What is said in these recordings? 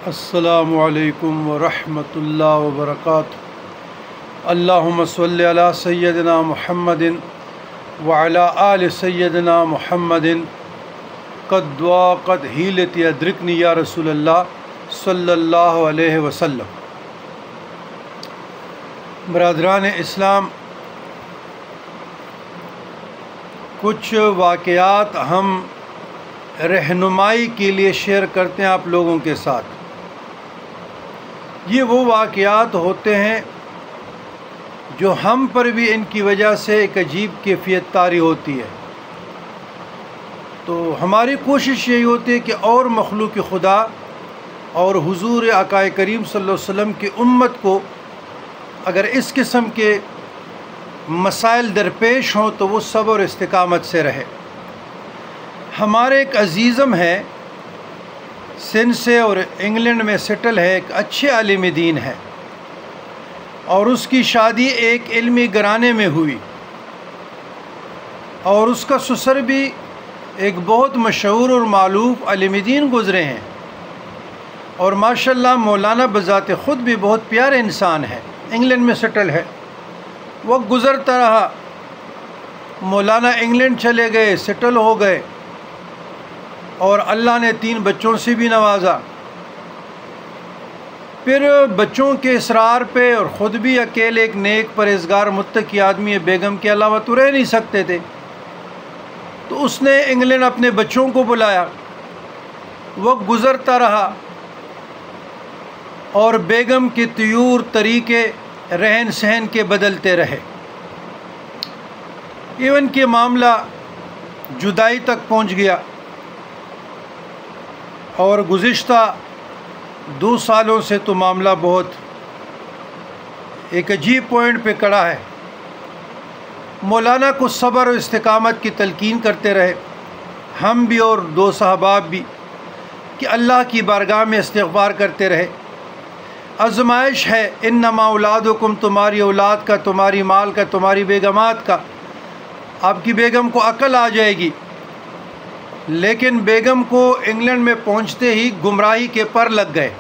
السلام علیکم ورحمۃ اللہ وبرکاتہ۔ اللہم صلی علی سیدنا محمد وعلی آل سیدنا محمد قد ضاقت حیلتی ادرکنی یا رسول اللہ صلی اللہ علیہ وسلم۔ برادران اسلام، کچھ واقعات ہم رہنمائی کے لیے شیئر کرتے ہیں آپ لوگوں کے ساتھ۔ یہ وہ واقعات ہوتے ہیں جو ہم پر بھی ان کی وجہ سے ایک عجیب کیفیت طاری ہوتی ہے، تو ہماری کوشش یہی ہوتی ہے کہ اور مخلوق خدا اور حضور آقا کریم صلی اللہ علیہ وسلم کی امت کو اگر اس قسم کے مسائل درپیش ہوں تو وہ صبر اور استقامت سے رہے۔ ہمارے ایک عزیزم ہے، سندھ سے اور انگلینڈ میں سیٹل ہے، ایک اچھے عالم دین ہے، اور اس کی شادی ایک علمی گھرانے میں ہوئی، اور اس کا سسر بھی ایک بہت مشہور اور معروف عالم دین گزرے ہیں، اور ماشاءاللہ مولانا بذات خود بھی بہت پیارے انسان ہے، انگلینڈ میں سیٹل ہے۔ وقت گزرتا رہا، مولانا انگلینڈ چلے گئے، سیٹل ہو گئے، اور اللہ نے 3 بچوں سے بھی نوازا۔ پھر بچوں کے اصرار پہ اور خود بھی اکیلے ایک نیک پرہیزگار متقی آدمی بیگم کے علاوہ تو رہ نہیں سکتے تھے، تو اس نے انگلینڈ اپنے بچوں کو بلایا۔ وقت گزرتا رہا اور بیگم کے طیور طریقے رہن سہن کے بدلتے رہے، ایون کہ معاملہ جدائی تک پہنچ گیا، اور گزشتہ 2 سالوں سے تو معاملہ بہت ایک عجیب پوائنٹ پہ کڑا ہے۔ مولانا کو صبر و استقامت کی تلقین کرتے رہے، ہم بھی اور 2 صحاباب بھی، کہ اللہ کی بارگاہ میں استغفار کرتے رہے۔ آزمائش ہے، انما اولادکم، تمہاری اولاد کا، تمہاری مال کا، تمہاری بیگمات کا۔ آپ کی بیگم کو عقل آ جائے گی، لیکن بیگم کو انگلینڈ میں پہنچتے ہی گمراہی کے پر لگ گئے،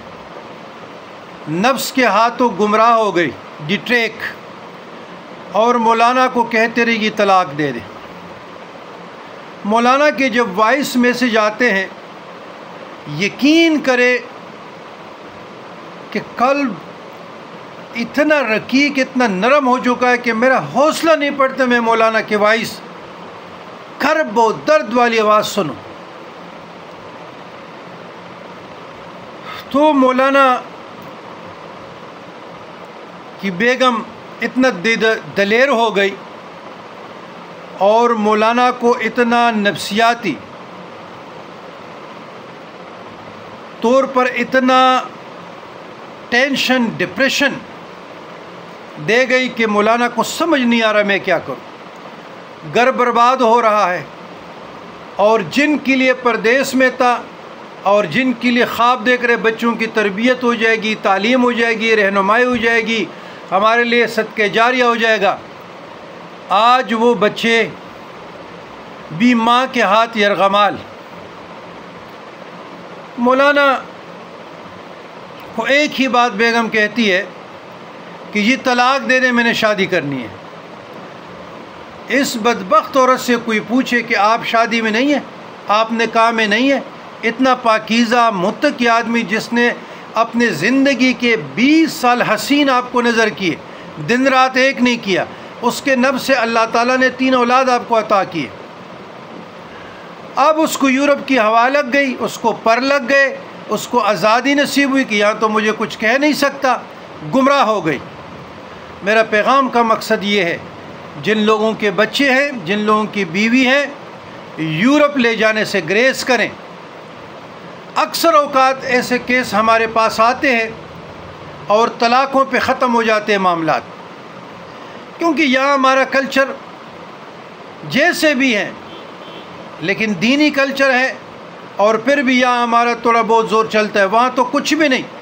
نفس کے ہاتھوں گمراہ ہو گئی، ڈیٹریک، اور مولانا کو کہتے رہی کہ طلاق دے دے۔ مولانا کے جب وائس میسج آتے ہیں، یقین کرے کہ قلب اتنا رقیق، اتنا نرم ہو چکا ہے کہ میرا حوصلہ نہیں پڑتا میں مولانا کے وائس کرب و درد والی آواز سنوں۔ تو مولانا کی بیگم اتنا دلیر ہو گئی، اور مولانا کو اتنا نفسیاتی طور پر اتنا ٹینشن، ڈپریشن دے گئی کہ مولانا کو سمجھ نہیں آ رہا میں کیا کروں۔ گھر برباد ہو رہا ہے، اور جن کے لیے پردیس میں تھا اور جن کے لیے خواب دیکھ رہے بچوں کی تربیت ہو جائے گی، تعلیم ہو جائے گی، رہنمائی ہو جائے گی، ہمارے لیے صدقہ جاریہ ہو جائے گا، آج وہ بچے بھی ماں کے ہاتھ یرغمال۔ مولانا کو ایک ہی بات بیگم کہتی ہے کہ یہ طلاق دے دیں، میں نے شادی کرنی ہے۔ اس بدبخت عورت سے کوئی پوچھے کہ آپ شادی میں نہیں ہیں، آپ نکاح میں نہیں ہیں، اتنا پاکیزہ متقی آدمی جس نے اپنے زندگی کے 20 سال حسین آپ کو نظر کیے، دن رات ایک نہیں کیا، اس کے نفس سے اللہ تعالیٰ نے 3 اولاد آپ کو عطا کیے۔ اب اس کو یورپ کی ہوا لگ گئی، اس کو پر لگ گئے، اس کو آزادی نصیب ہوئی کہ یہاں تو مجھے کچھ کہہ نہیں سکتا، گمراہ ہو گئی۔ میرا پیغام کا مقصد یہ ہے، جن لوگوں کے بچے ہیں، جن لوگوں کی بیوی ہیں، یورپ لے جانے سے گریز کریں۔ اکثر اوقات ایسے کیس ہمارے پاس آتے ہیں اور طلاقوں پہ ختم ہو جاتے ہیں معاملات، کیونکہ یہاں ہمارا کلچر جیسے بھی ہیں، لیکن دینی کلچر ہے، اور پھر بھی یہاں ہمارا تھوڑا بہت زور چلتا ہے، وہاں تو کچھ بھی نہیں۔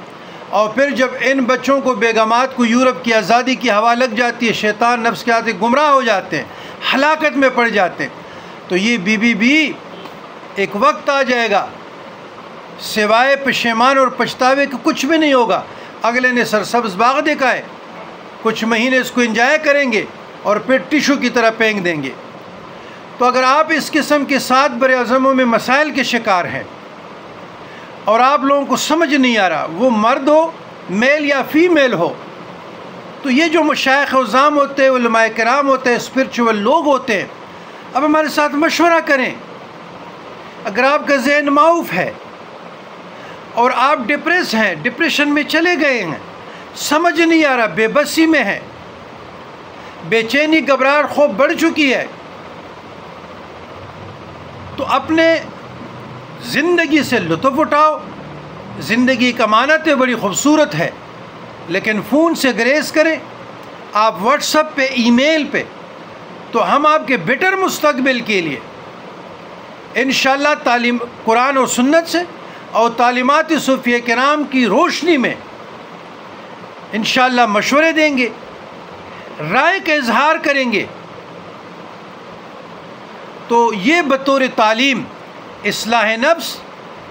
اور پھر جب ان بچوں کو، بیگمات کو یورپ کی آزادی کی ہوا لگ جاتی ہے، شیطان نفس کے ہاتھ گمراہ ہو جاتے ہیں، ہلاکت میں پڑ جاتے ہیں، تو یہ بیوی بھی ایک وقت آ جائے گا سوائے پشیمان اور پچھتاوے کے کچھ بھی نہیں ہوگا۔ اگلے نے سرسبز باغ دیکھا ہے، کچھ مہینے اس کو انجوائے کریں گے اور پھر ٹیشو کی طرح پھینک دیں گے۔ تو اگر آپ اس قسم کے 7 بر اعظموں میں مسائل کے شکار ہیں اور آپ لوگوں کو سمجھ نہیں آ رہا، وہ مرد ہو، میل یا فیمیل ہو، تو یہ جو مشائخ عظام ہوتے ہیں، علماء کرام ہوتے ہیں، اسپرچول لوگ ہوتے ہیں، اب ہمارے ساتھ مشورہ کریں۔ اگر آپ کا ذہن معاف ہے اور آپ ڈپریس ہیں، ڈپریشن میں چلے گئے ہیں، سمجھ نہیں آ رہا، بے بسی میں ہے، بے چینی، گھبراہٹ، خوف بڑھ چکی ہے، تو اپنے زندگی سے لطف اٹھاؤ۔ زندگی ایک امانت ہے، بڑی خوبصورت ہے، لیکن فون سے گریز کریں، آپ واٹس ایپ پہ، ای میل پہ، تو ہم آپ کے بیٹر مستقبل کے لیے انشاءاللہ تعلیم قرآن اور سنت سے اور تعلیمات صوفیہ کرام کی روشنی میں انشاءاللہ مشورے دیں گے، رائے کا اظہار کریں گے۔ تو یہ بطور تعلیم اصلاح نفس،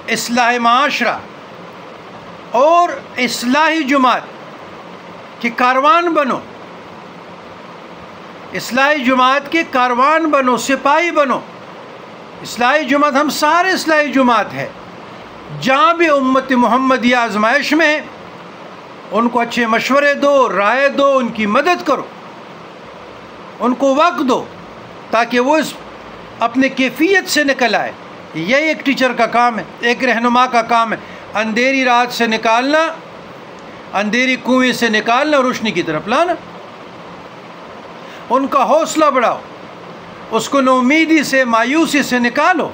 اصلاح معاشرہ اور اصلاحی جماعت کے کاروان بنو، اصلاحی جماعت کے کاروان بنو، سپاہی بنو۔ اصلاحی جماعت، ہم سارے اصلاحی جماعت ہے، جہاں بھی امت محمدیہ آزمائش میں ہے، ان کو اچھے مشورے دو، رائے دو، ان کی مدد کرو، ان کو وقت دو تاکہ وہ اس اپنے کیفیت سے نکل آئے۔ یہی ایک ٹیچر کا کام ہے، ایک رہنما کا کام ہے، اندھیری رات سے نکالنا، اندھیری کنویں سے نکالنا، روشنی کی طرف لانا۔ ان کا حوصلہ بڑھاؤ، اس کو نا امیدی سے، مایوسی سے نکالو۔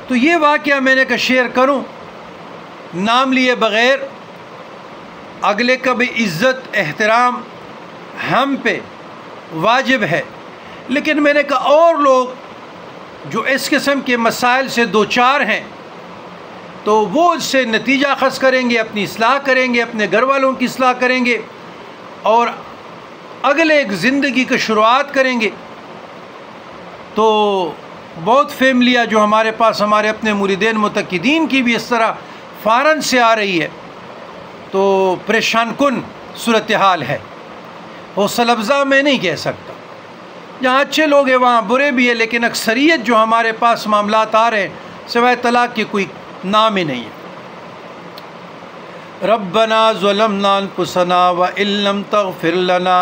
تو یہ واقعہ میں نے کہا شیئر کروں، نام لیے بغیر۔ اگلے کا بھی عزت، احترام ہم پہ واجب ہے، لیکن میں نے کہا اور لوگ جو اس قسم کے مسائل سے دوچار ہیں تو وہ اس سے نتیجہ اخذ کریں گے، اپنی اصلاح کریں گے، اپنے گھر والوں کی اصلاح کریں گے اور اگلے ایک زندگی کی شروعات کریں گے۔ تو بہت فیملیاں جو ہمارے پاس، ہمارے اپنے مریدین متقدین کی بھی اس طرح فارن سے آ رہی ہے، تو پریشان کن صورتحال ہے، حوصلہ افزا میں نہیں کہہ سکتا۔ جہاں اچھے لوگ ہیں وہاں برے بھی ہیں، لیکن اکثریت جو ہمارے پاس معاملات آ رہے ہیں سوائے طلاق کے کوئی نام ہی نہیں ہے۔ ربنا ظلمنا انفسنا وان لم تغفر لنا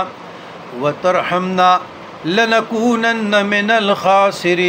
وترحمنا لنكونن من الخاسرین۔